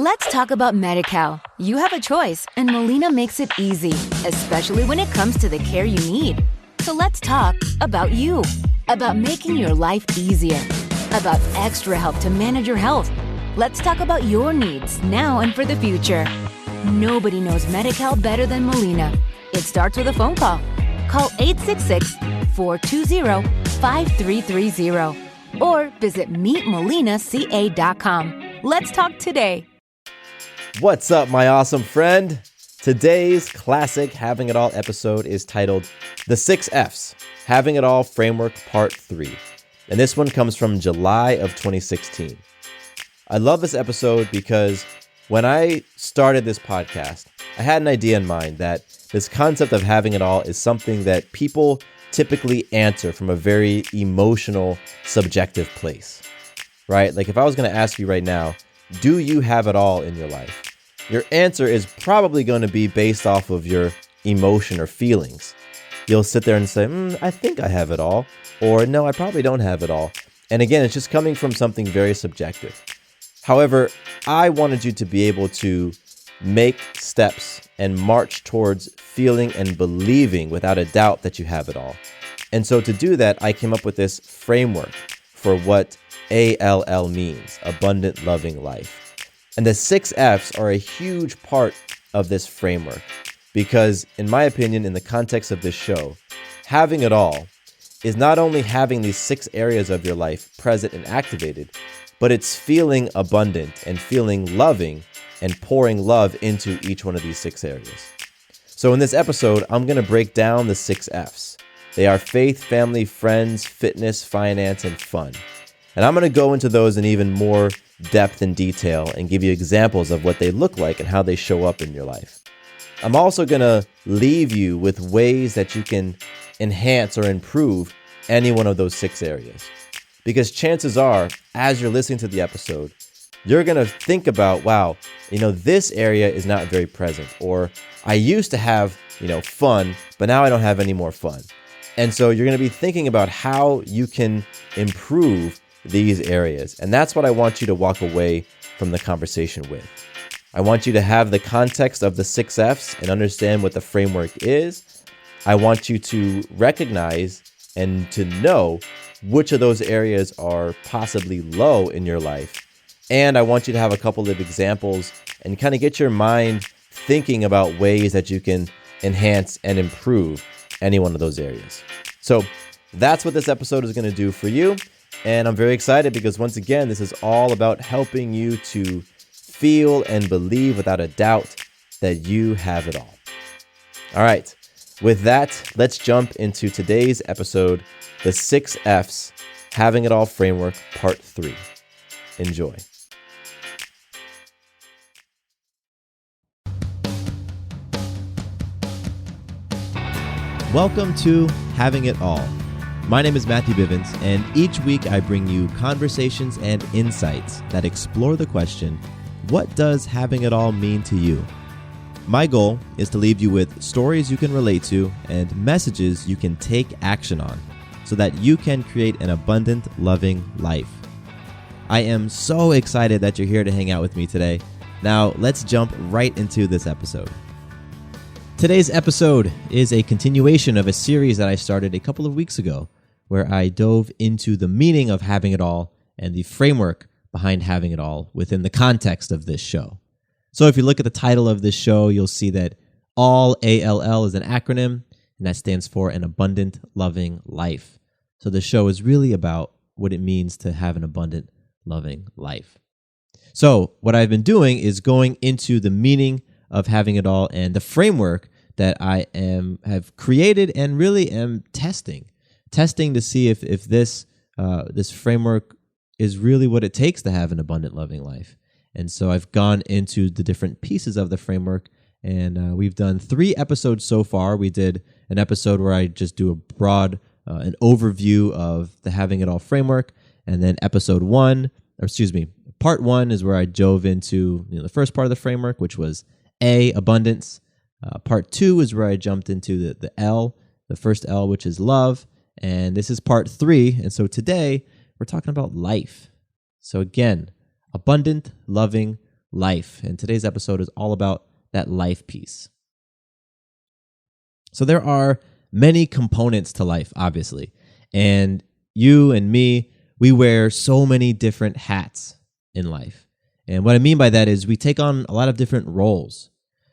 Let's talk about Medi-Cal. You have a choice, and Molina makes it easy, especially when it comes to the care you need. So let's talk about you, about making your life easier, about extra help to manage your health. Let's talk about your needs now and for the future. Nobody knows Medi-Cal better than Molina. It starts with a phone call. Call 866-420-5330 or visit meetmolinaca.com. Let's talk today. What's up, my awesome friend? Today's classic Having It All episode is titled The 6 F's, Having It All Framework Part 3. And this one comes from July of 2016. I love this episode because when I started this podcast, I had an idea in mind that this concept of having it all is something that people typically answer from a very emotional, subjective place, right? Like if I was going to ask you right now, do you have it all in your life? Your answer is probably going to be based off of your emotion or feelings. You'll sit there and say, I think I have it all, or no, I probably don't have it all. And again, it's just coming from something very subjective. However, I wanted you to be able to make steps and march towards feeling and believing without a doubt that you have it all. And so to do that, I came up with this framework for what ALL means, abundant loving life. And the 6 F's are a huge part of this framework because, in my opinion, in the context of this show, having it all is not only having these 6 areas of your life present and activated, but it's feeling abundant and feeling loving and pouring love into each one of these 6 areas. So in this episode, I'm going to break down the 6 F's. They are faith, family, friends, fitness, finance, and fun. And I'm going to go into those in even more depth and detail and give you examples of what they look like and how they show up in your life. I'm also going to leave you with ways that you can enhance or improve any one of those 6 areas. Because chances are, as you're listening to the episode, you're going to think about, wow, this area is not very present. Or I used to have, fun, but now I don't have any more fun. And so you're going to be thinking about how you can improve these areas. And that's what I want you to walk away from the conversation with. I want you to have the context of the 6 F's and understand what the framework is. I want you to recognize and to know which of those areas are possibly low in your life. And I want you to have a couple of examples and kind of get your mind thinking about ways that you can enhance and improve any one of those areas. So that's what this episode is going to do for you. And I'm very excited because once again, this is all about helping you to feel and believe without a doubt that you have it all. All right. With that, let's jump into today's episode, the 6 F's, Having It All Framework, Part 3. Enjoy. Welcome to Having It All. My name is Matthew Bivens, and each week I bring you conversations and insights that explore the question, what does having it all mean to you? My goal is to leave you with stories you can relate to and messages you can take action on so that you can create an abundant, loving life. I am so excited that you're here to hang out with me today. Now, let's jump right into this episode. Today's episode is a continuation of a series that I started a couple of weeks ago, where I dove into the meaning of having it all and the framework behind having it all within the context of this show. So if you look at the title of this show, you'll see that ALL is an acronym, and that stands for an abundant, loving life. So the show is really about what it means to have an abundant, loving life. So what I've been doing is going into the meaning of having it all and the framework that I have created and really am testing to see if this framework is really what it takes to have an abundant, loving life. And so I've gone into the different pieces of the framework, and we've done 3 episodes so far. We did an episode where I just do a broad an overview of the Having It All framework, and then part 1 is where I dove into the first part of the framework, which was abundance. Part 2 is where I jumped into the L, the first L, which is love. And this is part 3. And so today we're talking about life. So again, abundant, loving life. And today's episode is all about that life piece. So there are many components to life, obviously. And you and me, we wear so many different hats in life. And what I mean by that is we take on a lot of different roles.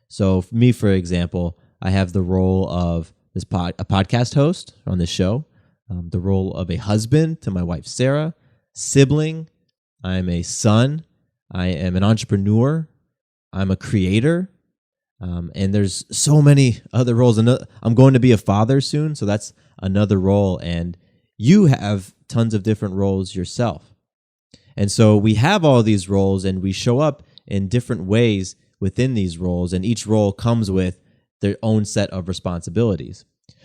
So for me, for example, I have the role of a podcast host on this show, the role of a husband to my wife, Sarah, sibling. I'm a son. I am an entrepreneur. I'm a creator. And there's so many other roles. I'm going to be a father soon, so that's another role. And you have tons of different roles yourself. And so we have all these roles and we show up in different ways within these roles, and each role comes with their own set of responsibilities.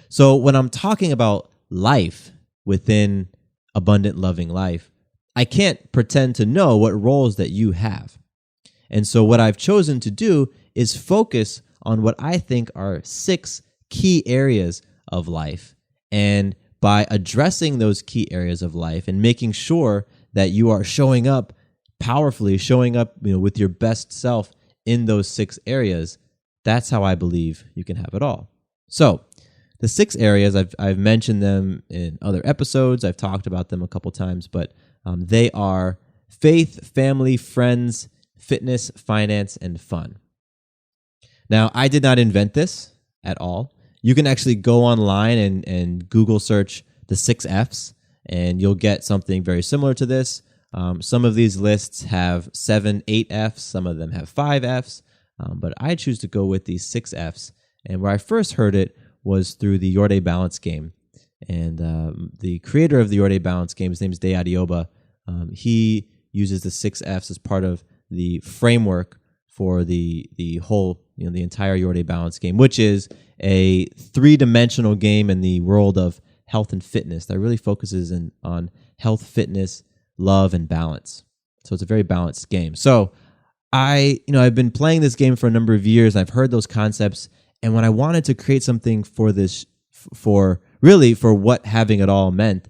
So when I'm talking about life within Abundant Loving Life, I can't pretend to know what roles that you have. And so what I've chosen to do is focus on what I think are 6 key areas of life. And by addressing those key areas of life and making sure that you are showing up powerfully, showing up, with your best self in those 6 areas, that's how I believe you can have it all. So the 6 areas, I've mentioned them in other episodes. I've talked about them a couple times, but they are faith, family, friends, fitness, finance, and fun. Now, I did not invent this at all. You can actually go online and Google search the 6 F's, and you'll get something very similar to this. Some of these lists have 7, 8 F's. Some of them have 5 F's. But I choose to go with these 6 F's. And where I first heard it was through the Your Day Balance game. And the creator of the Your Day Balance game, his name is Day Adioba. He uses the 6 F's as part of the framework for the whole, the entire Your Day Balance game, which is a 3-dimensional game in the world of health and fitness that really focuses on health, fitness, love, and balance. So it's a very balanced game. So I've been playing this game for a number of years. I've heard those concepts, and when I wanted to create something for this, for what Having It All meant,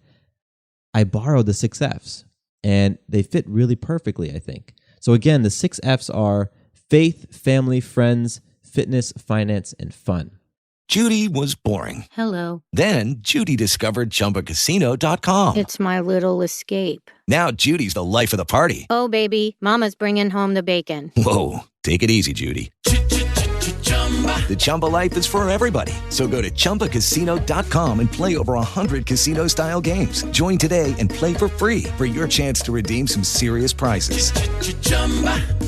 I borrowed the 6 F's, and they fit really perfectly, I think. So again, the 6 F's are faith, family, friends, fitness, finance, and fun. Judy was boring. Hello. Then Judy discovered ChumbaCasino.com. It's my little escape. Now Judy's the life of the party. Oh, baby, mama's bringing home the bacon. Whoa, take it easy, Judy. The Chumba life is for everybody. So go to ChumbaCasino.com and play over 100 casino-style games. Join today and play for free for your chance to redeem some serious prizes.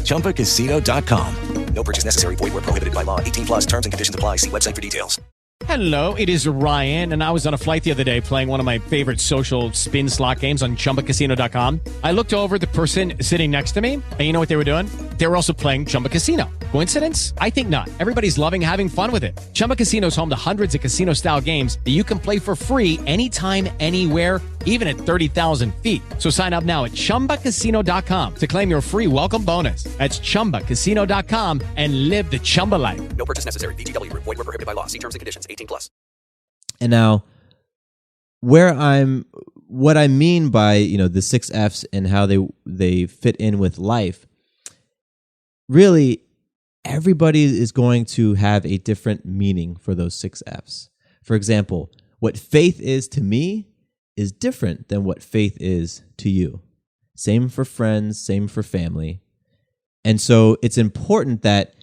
ChumbaCasino.com. No purchase necessary. Void where prohibited by law. 18 plus terms and conditions apply. See website for details. Hello, it is Ryan, and I was on a flight the other day playing one of my favorite social spin slot games on ChumbaCasino.com. I looked over at the person sitting next to me, and you know what they were doing? They were also playing Chumba Casino. Coincidence? I think not. Everybody's loving having fun with it. Chumba Casino is home to hundreds of casino-style games that you can play for free anytime, anywhere, even at 30,000 feet. So sign up now at ChumbaCasino.com to claim your free welcome bonus. That's ChumbaCasino.com and live the Chumba life. No purchase necessary. VGW. Void where prohibited by law. See terms and conditions. 18 plus. And now, what I mean by the 6 F's and how they fit in with life, really, everybody is going to have a different meaning for those 6 F's. For example, what faith is to me is different than what faith is to you. Same for friends, same for family. And so it's important that,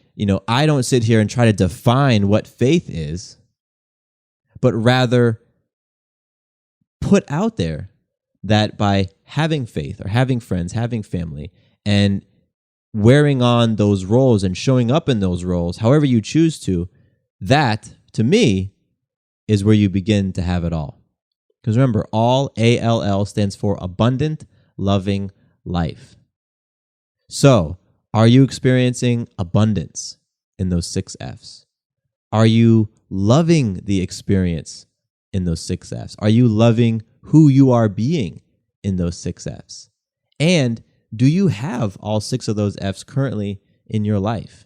I don't sit here and try to define what faith is, but rather put out there that by having faith or having friends, having family, and wearing on those roles and showing up in those roles, however you choose to, that, to me, is where you begin to have it all. Because remember, all, ALL, stands for abundant, loving life. So, are you experiencing abundance in those 6 F's? Are you loving the experience in those 6 F's? Are you loving who you are being in those 6 F's? And do you have all 6 of those F's currently in your life?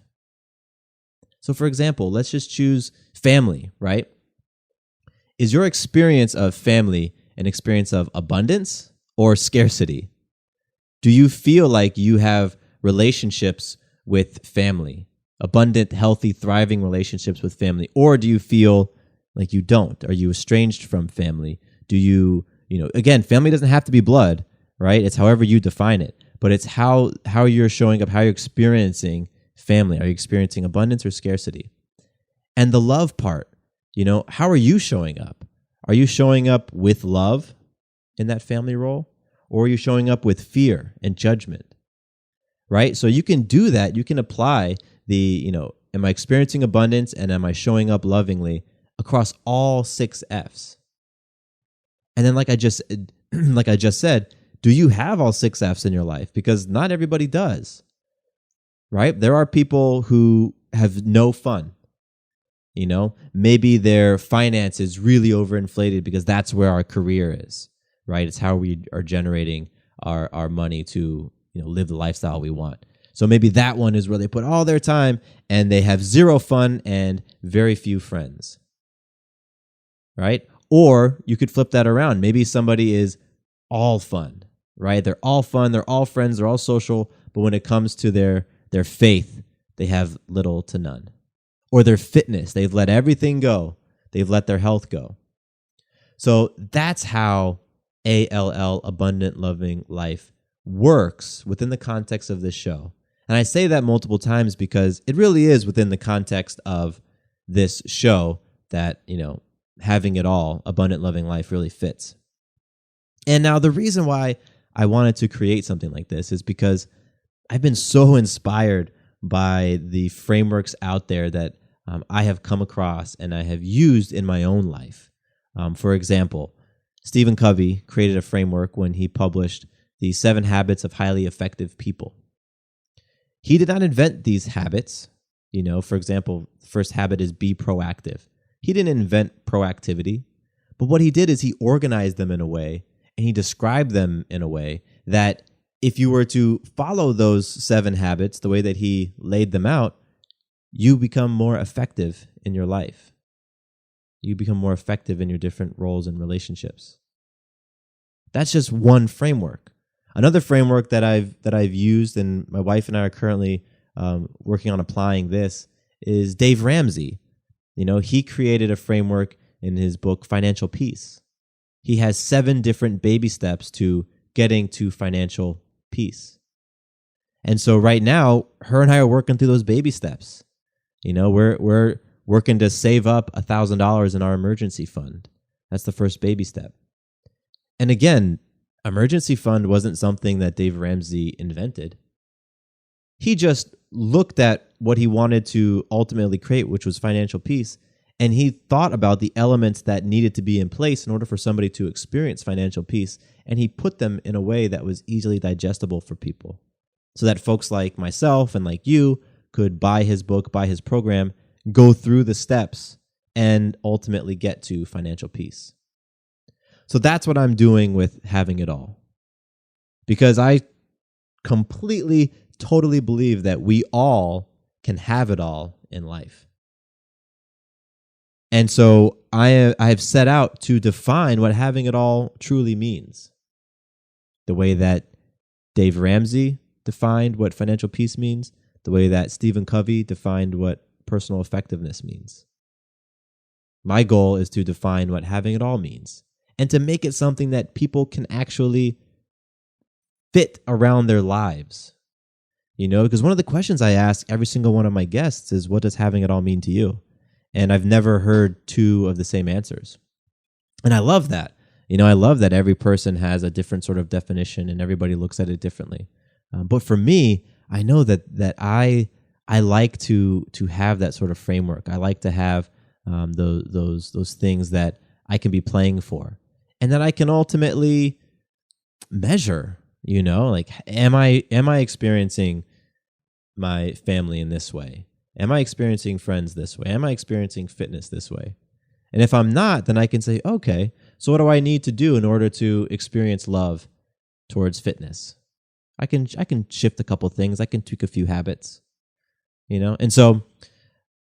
So for example, let's just choose family, right? Is your experience of family an experience of abundance or scarcity? Do you feel like you have relationships with family? Abundant, healthy, thriving relationships with family? Or do you feel like you don't? Are you estranged from family? Do you, again, family doesn't have to be blood, right? It's however you define it, but it's how you're showing up, how you're experiencing family. Are you experiencing abundance or scarcity? And the love part, how are you showing up? Are you showing up with love in that family role? Or are you showing up with fear and judgment? Right? So you can do that. You can apply am I experiencing abundance and am I showing up lovingly across all 6 F's? And then like I just said, do you have all 6 F's in your life? Because not everybody does. Right? There are people who have no fun. Maybe their finance is really overinflated because that's where our career is, right? It's how we are generating our money to, live the lifestyle we want. So maybe that one is where they put all their time and they have zero fun and very few friends, right? Or you could flip that around. Maybe somebody is all fun, right? They're all fun, they're all friends, they're all social, but when it comes to their faith, they have little to none. Or their fitness, they've let everything go. They've let their health go. So that's how ALL, Abundant Loving Life, works within the context of this show. And I say that multiple times because it really is within the context of this show that, Having It All, Abundant Loving Life really fits. And now the reason why I wanted to create something like this is because I've been so inspired by the frameworks out there that I have come across and I have used in my own life. For example, Stephen Covey created a framework when he published the 7 Habits of Highly Effective People. He did not invent these habits. For example, the first habit is be proactive. He didn't invent proactivity, but what he did is he organized them in a way and he described them in a way that if you were to follow those 7 habits the way that he laid them out, you become more effective in your life. You become more effective in your different roles and relationships. That's just one framework. Another framework that I've used, and my wife and I are currently working on applying this, is Dave Ramsey. He created a framework in his book, Financial Peace. He has 7 different baby steps to getting to financial peace. And so right now, her and I are working through those baby steps. We're working to save up $1,000 in our emergency fund. That's the first baby step. And again, emergency fund wasn't something that Dave Ramsey invented. He just looked at what he wanted to ultimately create, which was financial peace, and he thought about the elements that needed to be in place in order for somebody to experience financial peace, and he put them in a way that was easily digestible for people so that folks like myself and like you could buy his book, buy his program, go through the steps, and ultimately get to financial peace. So that's what I'm doing with Having It All. Because I completely, totally believe that we all can have it all in life. And so I have set out to define what having it all truly means. The way that Dave Ramsey defined what financial peace means, the way that Stephen Covey defined what personal effectiveness means. My goal is to define what having it all means and to make it something that people can actually fit around their lives. Because one of the questions I ask every single one of my guests is, what does having it all mean to you? And I've never heard 2 of the same answers. And I love that. I love that every person has a different sort of definition and everybody looks at it differently. But for me, I know that I like to have that sort of framework. I like to have those things that I can be playing for, and that I can ultimately measure. Like, am I experiencing my family in this way? Am I experiencing friends this way? Am I experiencing fitness this way? And if I'm not, then I can say, okay, so what do I need to do in order to experience love towards fitness? I can shift a couple things. I can tweak a few habits, And so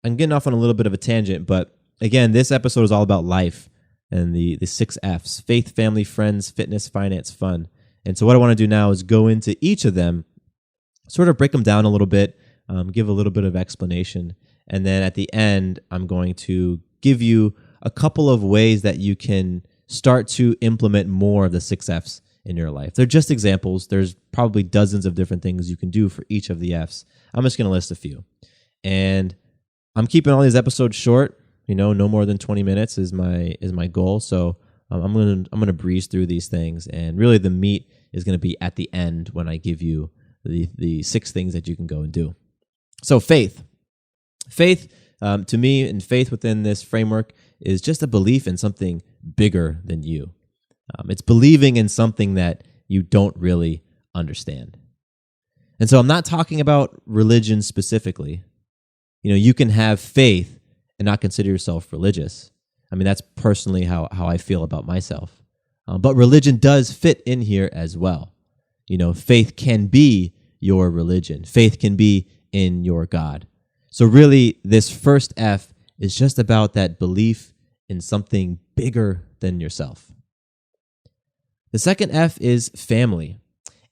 I'm getting off on a little bit of a tangent, but again, this episode is all about life and the 6 F's: faith, family, friends, fitness, finance, fun. And so what I want to do now is go into each of them, sort of break them down a little bit, give a little bit of explanation. And then at the end, I'm going to give you a couple of ways that you can start to implement more of the 6 F's in your life. They're just examples. There's probably dozens of different things you can do for each of the F's. I'm just going to list a few. And I'm keeping all these episodes short. No more than 20 minutes is my goal. So I'm gonna breeze through these things, and really the meat is gonna be at the end when I give you the 6 things that you can go and do. So faith to me, and faith within this framework is just a belief in something bigger than you. It's believing in something that you don't really understand. And so I'm not talking about religion specifically. You can have faith and not consider yourself religious. I mean, that's personally how I feel about myself. But religion does fit in here as well. Faith can be your religion. Faith can be in your God. So really, this first F is just about that belief in something bigger than yourself. The second F is family.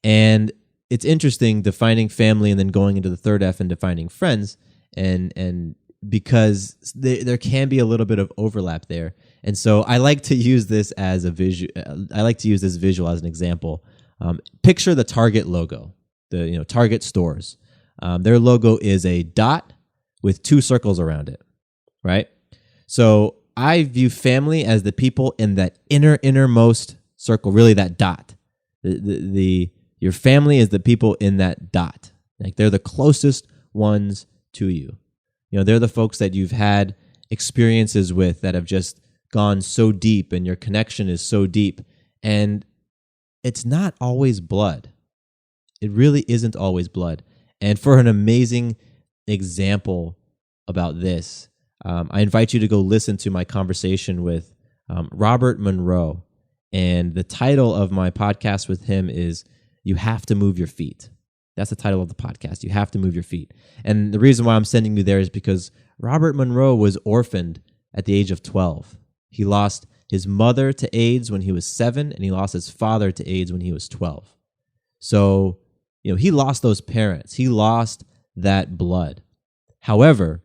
And it's interesting defining family and then going into the third F and defining friends, and because there can be a little bit of overlap there. And so I like to use this as a visual. I like to use this visual as an example. Picture the Target logo, the Target stores. Their logo is a dot with 2 circles around it, right? So I view family as the people in that innermost circle, really that dot. Your family is the people in that dot. Like they're the closest ones to you. They're the folks that you've had experiences with that have just gone so deep, and your connection is so deep. And it's not always blood. It really isn't always blood. And for an amazing example about this, I invite you to go listen to my conversation with Robert Monroe. And the title of my podcast with him is You Have to Move Your Feet. That's the title of the podcast. You have to move your feet. And the reason why I'm sending you there is because Robert Monroe was orphaned at the age of 12. He lost his mother to AIDS when he was 7, and he lost his father to AIDS when he was 12. So, he lost those parents. He lost that blood. However,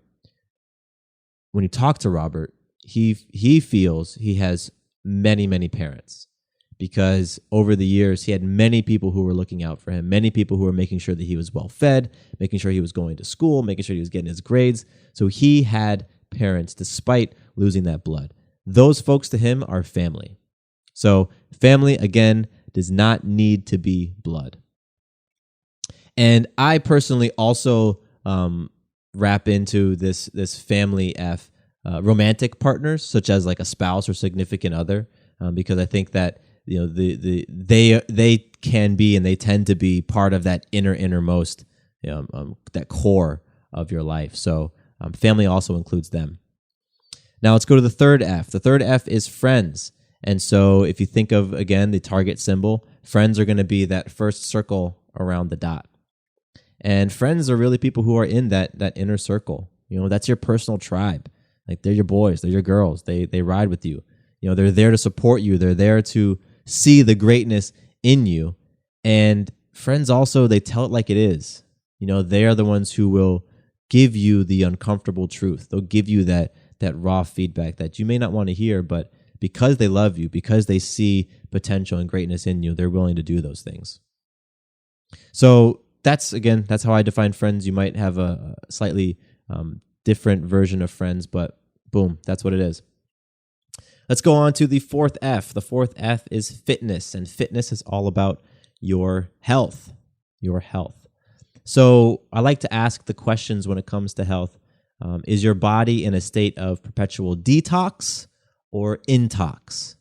when you talk to Robert, he feels he has many, many parents, because over the years, he had many people who were looking out for him, many people who were making sure that he was well fed, making sure he was going to school, making sure he was getting his grades. So he had parents despite losing that blood. Those folks to him are family. So family, again, does not need to be blood. And I personally also wrap into this family F romantic partners, such as like a spouse or significant other, because I think that they can be, and they tend to be part of that innermost, that core of your life. So family also includes them. Now let's go to the third F. The third F is friends. And so if you think of, again, the Target symbol, friends are going to be that first circle around the dot. And friends are really people who are in that inner circle. That's your personal tribe. Like they're your boys, they're your girls. They ride with you. They're there to support you. They're there to see the greatness in you. And friends also, they tell it like it is. They are the ones who will give you the uncomfortable truth. They'll give you that raw feedback that you may not want to hear, but because they love you, because they see potential and greatness in you, they're willing to do those things. So that's how I define friends. You might have a slightly different version of friends, but boom, that's what it is. Let's go on to the fourth F. The fourth F is fitness, and fitness is all about your health. Your health. So I like to ask the questions when it comes to health. Is your body in a state of perpetual detox or intox?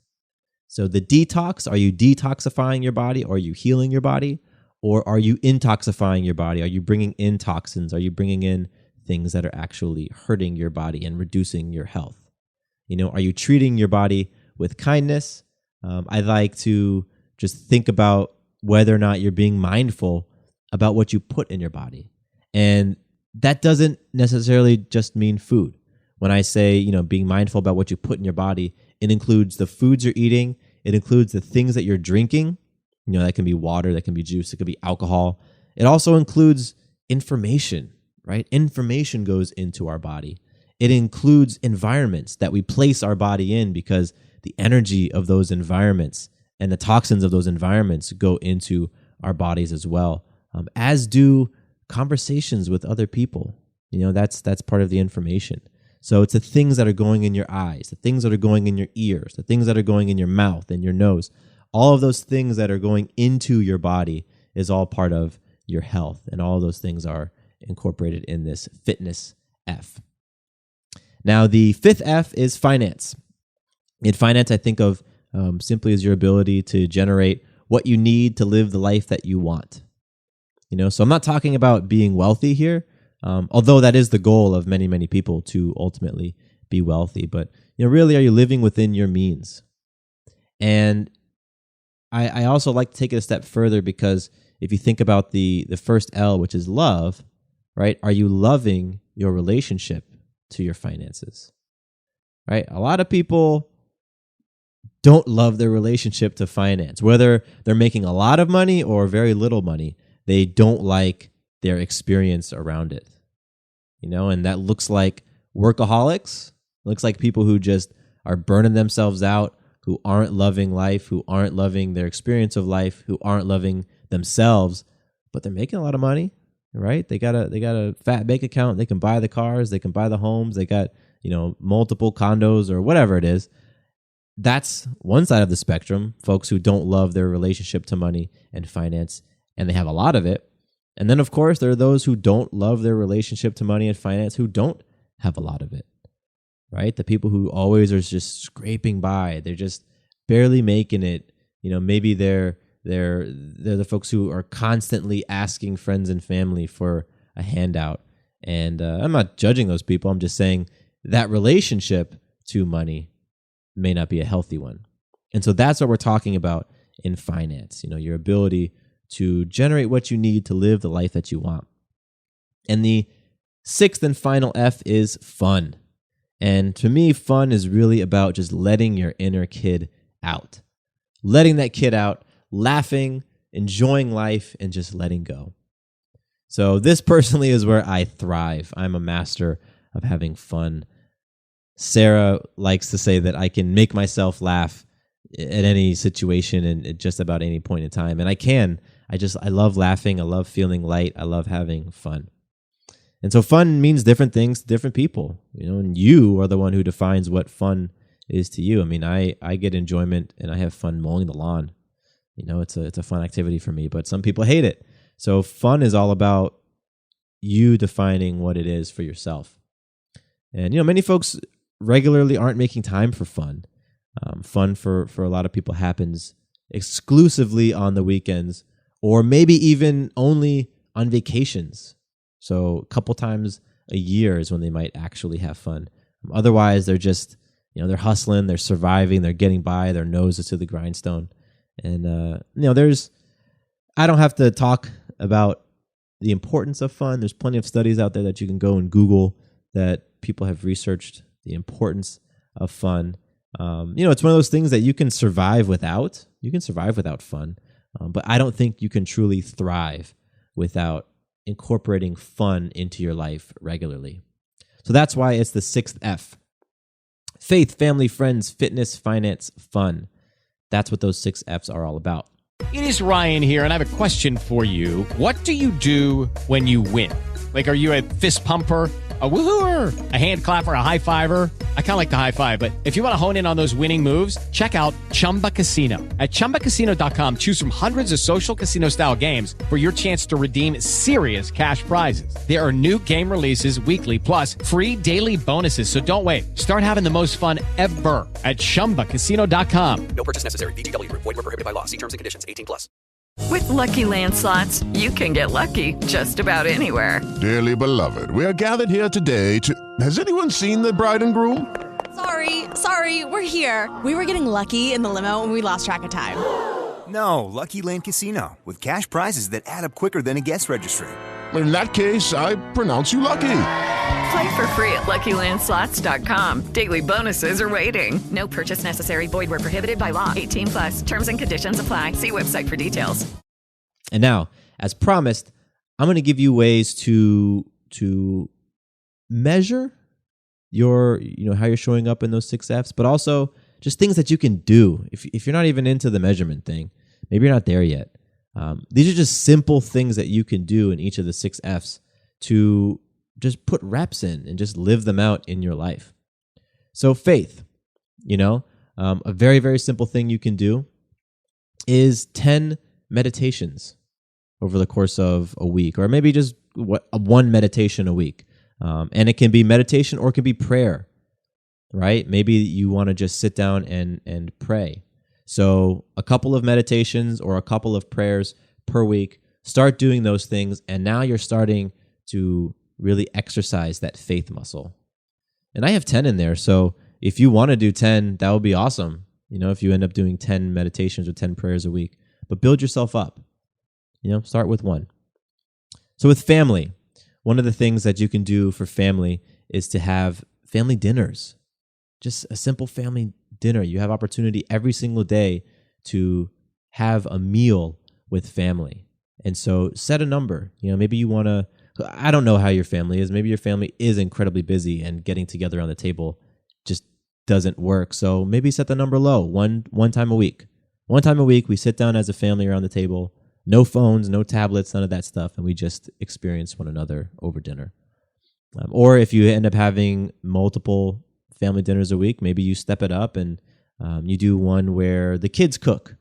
So the detox, are you detoxifying your body? Or are you healing your body? Or are you intoxifying your body? Are you bringing in toxins? Are you bringing in things that are actually hurting your body and reducing your health? Are you treating your body with kindness? I like to just think about whether or not you're being mindful about what you put in your body. And that doesn't necessarily just mean food. When I say, being mindful about what you put in your body, it includes the foods you're eating. It includes the things that you're drinking. That can be water, that can be juice, it could be alcohol. It also includes information. right? Information goes into our body. It includes environments that we place our body in because the energy of those environments and the toxins of those environments go into our bodies as well, as do conversations with other people. That's part of the information. So it's the things that are going in your eyes, the things that are going in your ears, the things that are going in your mouth and your nose. All of those things that are going into your body is all part of your health. And all of those things are incorporated in this fitness F. Now, the fifth F is finance. In finance, I think of simply as your ability to generate what you need to live the life that you want. So I'm not talking about being wealthy here, although that is the goal of many, many people to ultimately be wealthy. But really, are you living within your means? And I also like to take it a step further, because if you think about the first L, which is love, right? Are you loving your relationship to your finances? Right? A lot of people don't love their relationship to finance. Whether they're making a lot of money or very little money, they don't like their experience around it. And that looks like workaholics, looks like people who just are burning themselves out, who aren't loving life, who aren't loving their experience of life, who aren't loving themselves, but they're making a lot of money, right? They got a fat bank account. They can buy the cars, they can buy the homes, they got, multiple condos or whatever it is. That's one side of the spectrum, folks who don't love their relationship to money and finance, and they have a lot of it. And then, of course, there are those who don't love their relationship to money and finance who don't have a lot of it, right? The people who always are just scraping by. They're just barely making it. Maybe they're the folks who are constantly asking friends and family for a handout. And I'm not judging those people. I'm just saying that relationship to money may not be a healthy one. And so that's what we're talking about in finance, your ability to generate what you need to live the life that you want. And the sixth and final F is fun. And to me, fun is really about just letting your inner kid out. Letting that kid out, laughing, enjoying life, and just letting go. So this personally is where I thrive. I'm a master of having fun. Sarah likes to say that I can make myself laugh at any situation and at just about any point in time. And I can. I love laughing. I love feeling light. I love having fun. And so fun means different things to different people, and you are the one who defines what fun is to you. I mean, I get enjoyment and I have fun mowing the lawn. It's a fun activity for me, but some people hate it. So fun is all about you defining what it is for yourself. And, many folks regularly aren't making time for fun. Fun for a lot of people happens exclusively on the weekends, or maybe even only on vacations. So a couple times a year is when they might actually have fun. Otherwise, they're just, they're hustling, they're surviving, they're getting by, their nose is to the grindstone. And, I don't have to talk about the importance of fun. There's plenty of studies out there that you can go and Google that people have researched the importance of fun. It's one of those things that you can survive without. You can survive without fun. But I don't think you can truly thrive without incorporating fun into your life regularly. So that's why it's the sixth F. Faith, family, friends, fitness, finance, fun. That's what those 6 F's are all about. It is Ryan here, and I have a question for you. What do you do when you win? Like, are you a fist pumper, a woohooer, a hand clapper, a high fiver? I kind of like the high five, but if you want to hone in on those winning moves, check out Chumba Casino. At ChumbaCasino.com, choose from hundreds of social casino-style games for your chance to redeem serious cash prizes. There are new game releases weekly, plus free daily bonuses. So don't wait. Start having the most fun ever at ChumbaCasino.com. No purchase necessary. VGW. Void where prohibited by law. See terms and conditions. 18+. With Lucky Land Slots, you can get lucky just about anywhere. Dearly beloved, we are gathered here today to... Has anyone seen the bride and groom? Sorry, we're here. We were getting lucky in the limo and we lost track of time. No, Lucky Land Casino, with cash prizes that add up quicker than a guest registry. In that case, I pronounce you lucky. Play for free at LuckyLandSlots.com. Daily bonuses are waiting. No purchase necessary. Void where prohibited by law. 18+. Terms and conditions apply. See website for details. And now, as promised, I'm going to give you ways to measure your, how you're showing up in those 6 F's, but also just things that you can do. If you're not even into the measurement thing, maybe you're not there yet. These are just simple things that you can do in each of the 6 F's to just put reps in and just live them out in your life. So faith, a very, very simple thing you can do is 10 meditations over the course of a week, or maybe just one meditation a week. And it can be meditation or it can be prayer, right? Maybe you want to just sit down and pray. So a couple of meditations or a couple of prayers per week, start doing those things. And now you're starting to really exercise that faith muscle. And I have 10 in there. So if you want to do 10, that would be awesome. If you end up doing 10 meditations or 10 prayers a week, but build yourself up, start with 1. So with family, one of the things that you can do for family is to have family dinners, just a simple family dinner. You have opportunity every single day to have a meal with family. And so set a number, maybe you want to, I don't know how your family is. Maybe your family is incredibly busy and getting together on the table just doesn't work. So maybe set the number low, one time a week. One time a week, we sit down as a family around the table, no phones, no tablets, none of that stuff, and we just experience one another over dinner. Or if you end up having multiple family dinners a week, maybe you step it up and you do one where the kids cook.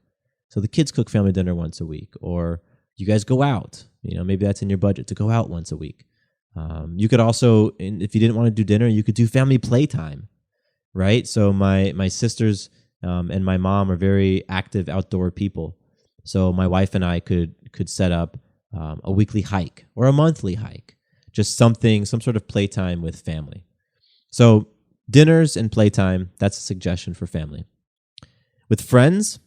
So the kids cook family dinner once a week, or you guys go out. Maybe that's in your budget to go out once a week. You could also, if you didn't want to do dinner, you could do family playtime, right? So my sisters and my mom are very active outdoor people. So my wife and I could set up a weekly hike or a monthly hike, just some sort of playtime with family. So dinners and playtime, that's a suggestion for family. With friends,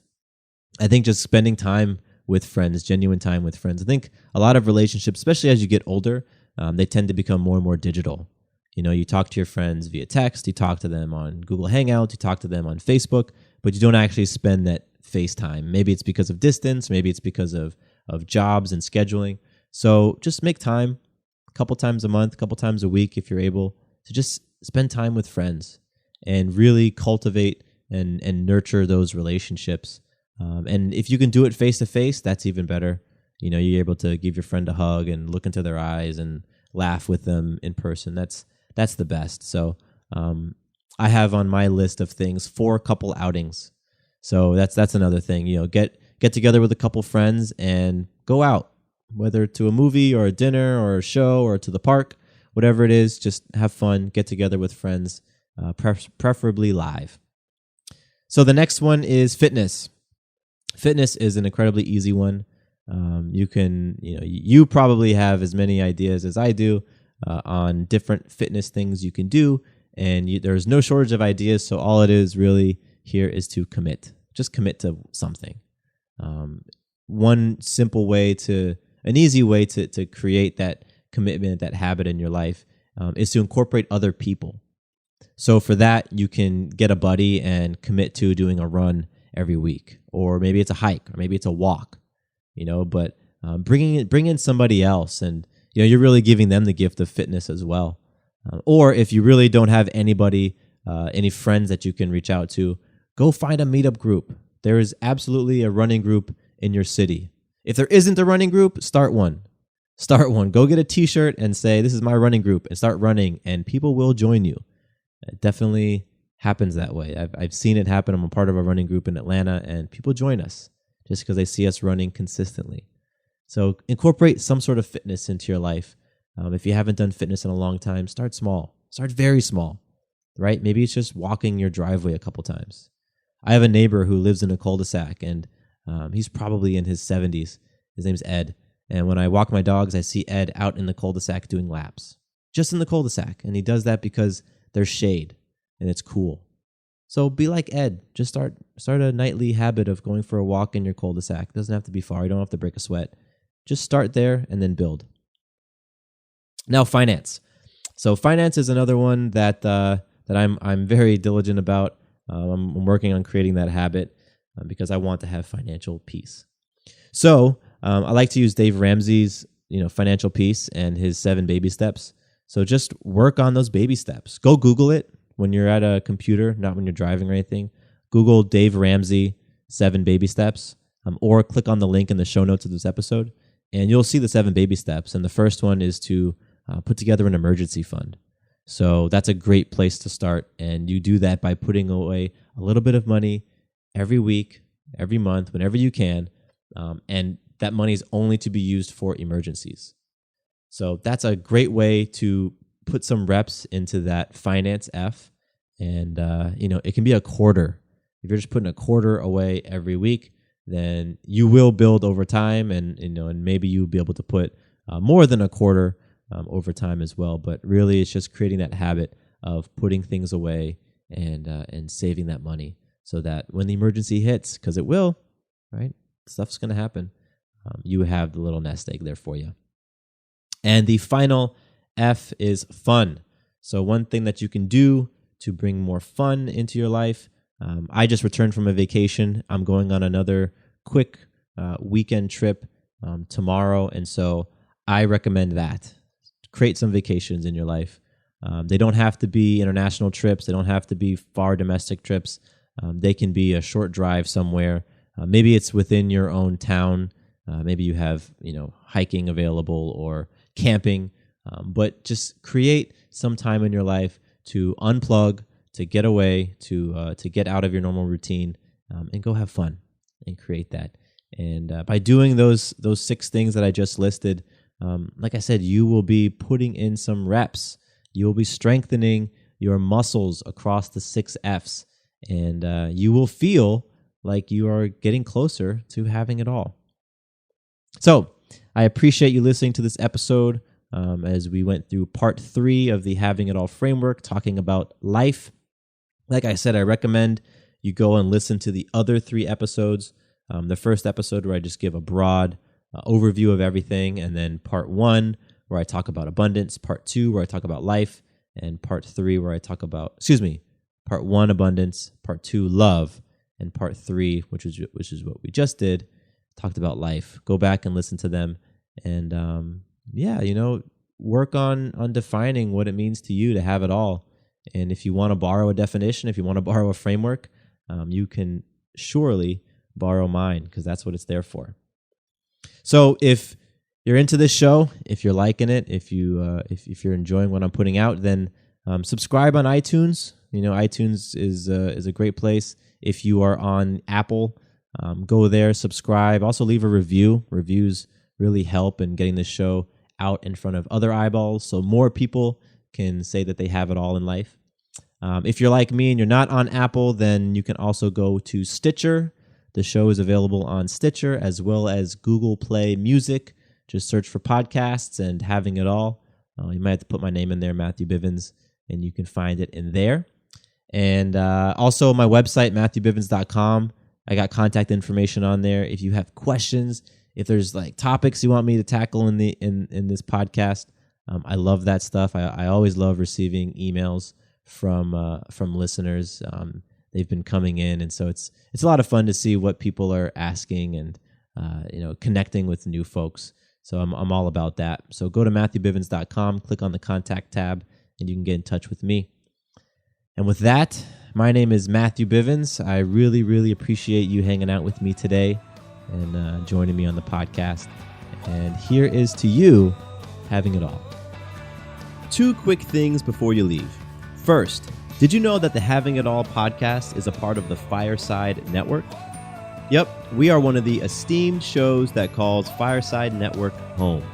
I think just spending time with friends, genuine time with friends. I think a lot of relationships, especially as you get older, they tend to become more and more digital. You talk to your friends via text, you talk to them on Google Hangouts, you talk to them on Facebook, but you don't actually spend that FaceTime. Maybe it's because of distance, maybe it's because of jobs and scheduling. So just make time a couple times a month, a couple times a week if you're able to just spend time with friends and really cultivate and nurture those relationships. And if you can do it face to face, that's even better. You're able to give your friend a hug and look into their eyes and laugh with them in person. That's the best. So I have on my list of things 4 couple outings. So that's another thing. Get together with a couple friends and go out, whether to a movie or a dinner or a show or to the park, whatever it is. Just have fun. Get together with friends, preferably live. So the next one is fitness. Fitness is an incredibly easy one. You probably have as many ideas as I do on different fitness things you can do, and there's no shortage of ideas. So all it is really here is to commit. Just commit to something. One simple way an easy way to create that commitment, that habit in your life, is to incorporate other people. So for that, you can get a buddy and commit to doing a run every week, or maybe it's a hike, or maybe it's a walk. But bring in somebody else, and you're really giving them the gift of fitness as well. Or if you really don't have anybody, any friends that you can reach out to, go find a meetup group. There is absolutely a running group in your city. If there isn't a running group, start one. Go get a t-shirt and say, this is my running group, and start running, and people will join you. It definitely happens that way. I've seen it happen. I'm a part of a running group in Atlanta, and people join us just because they see us running consistently. So incorporate some sort of fitness into your life. If you haven't done fitness in a long time, start small. Start very small, right? Maybe it's just walking your driveway a couple times. I have a neighbor who lives in a cul-de-sac, and he's probably in his 70s. His name's Ed. And when I walk my dogs, I see Ed out in the cul-de-sac doing laps, just in the cul-de-sac. And he does that because there's shade and it's cool. So be like Ed. Just start a nightly habit of going for a walk in your cul-de-sac. It doesn't have to be far. You don't have to break a sweat. Just start there and then build. Now, finance. So finance is another one that I'm very diligent about. I'm working on creating that habit because I want to have financial peace. So I like to use Dave Ramsey's financial peace and his 7 baby steps. So just work on those baby steps. Go Google it when you're at a computer, not when you're driving or anything. Google Dave Ramsey 7 baby steps, or click on the link in the show notes of this episode, and you'll see the 7 baby steps. And the first one is to put together an emergency fund. So that's a great place to start. And you do that by putting away a little bit of money every week, every month, whenever you can. And that money is only to be used for emergencies. So that's a great way to put some reps into that finance F. And, it can be a quarter. If you're just putting a quarter away every week, then you will build over time. And maybe you'll be able to put more than a quarter over time as well. But really, it's just creating that habit of putting things away and saving that money so that when the emergency hits, because it will, right? Stuff's going to happen. You have the little nest egg there for you. And the final F is fun. So one thing that you can do to bring more fun into your life. I just returned from a vacation. I'm going on another quick weekend trip tomorrow. And so I recommend that. Create some vacations in your life. They don't have to be international trips. They don't have to be far domestic trips. They can be a short drive somewhere. Maybe it's within your own town. Maybe you have, hiking available or camping. But just create some time in your life to unplug, to get away, to get out of your normal routine, and go have fun and create that. And by doing those 6 things that I just listed, like I said, you will be putting in some reps. You will be strengthening your muscles across the 6 Fs, and you will feel like you are getting closer to having it all. So I appreciate you listening to this episode as we went through part 3 of the Having It All framework, talking about life. Like I said, I recommend you go and listen to the other 3 episodes. The first episode where I just give a broad overview of everything, and then part 1 where I talk about abundance, part 2 where I talk about life, and part 3 where I talk about, part 1 abundance, part 2 love, and part 3, which is what we just did, talked about life. Go back and listen to them, and work on defining what it means to you to have it all. And if you want to borrow a definition, if you want to borrow a framework, you can surely borrow mine, because that's what it's there for. So if you're into this show, if you're liking it, if you're enjoying what I'm putting out, then subscribe on iTunes. iTunes is a great place. If you are on Apple, go there, subscribe. Also leave a review. Reviews really help in getting this show out in front of other eyeballs, so more people can say that they have it all in life. If you're like me and you're not on Apple, then you can also go to Stitcher. The show is available on Stitcher as well as Google Play Music. Just search for podcasts and Having It All. You might have to put my name in there, Matthew Bivens, and you can find it in there. And also my website, MatthewBivens.com. I got contact information on there. If you have questions, if there's topics you want me to tackle in this podcast, I love that stuff. I always love receiving emails from listeners. They've been coming in, and so it's a lot of fun to see what people are asking and connecting with new folks. So I'm all about that. So go to MatthewBivens.com, click on the contact tab, and you can get in touch with me. And with that, my name is Matthew Bivens. I really, really appreciate you hanging out with me today and joining me on the podcast. And here is to you having it all. 2 quick things before you leave. First, did you know that the Having It All podcast is a part of the Fireside Network? Yep, we are one of the esteemed shows that calls Fireside Network home.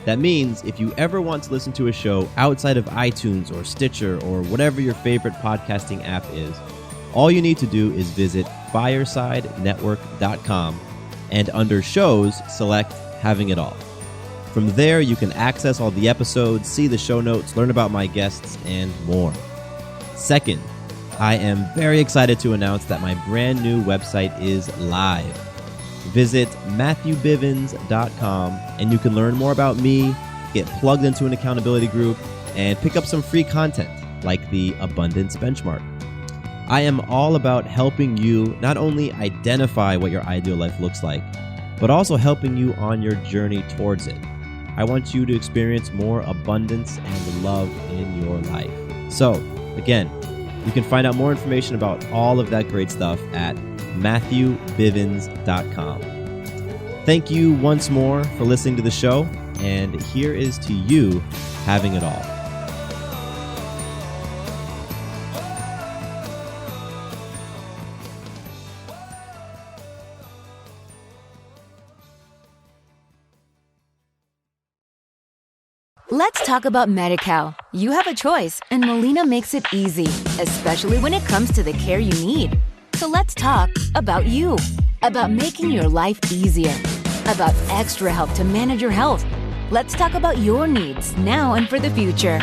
That means if you ever want to listen to a show outside of iTunes or Stitcher or whatever your favorite podcasting app is, all you need to do is visit firesidenetwork.com and under shows, select Having It All. From there, you can access all the episodes, see the show notes, learn about my guests, and more. Second, I am very excited to announce that my brand new website is live. Visit MatthewBivens.com and you can learn more about me, get plugged into an accountability group, and pick up some free content like the Abundance Benchmark. I am all about helping you not only identify what your ideal life looks like, but also helping you on your journey towards it. I want you to experience more abundance and love in your life. So, again, you can find out more information about all of that great stuff at MatthewBivens.com. Thank you once more for listening to the show, and here is to you having it all. Let's talk about Medi-Cal. You have a choice, and Molina makes it easy, especially when it comes to the care you need. So let's talk about you, about making your life easier, about extra help to manage your health. Let's talk about your needs now and for the future.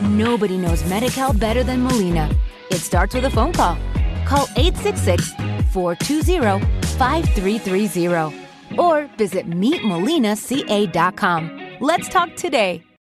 Nobody knows Medi-Cal better than Molina. It starts with a phone call. Call 866-420-5330 or visit meetmolinaca.com. Let's talk today.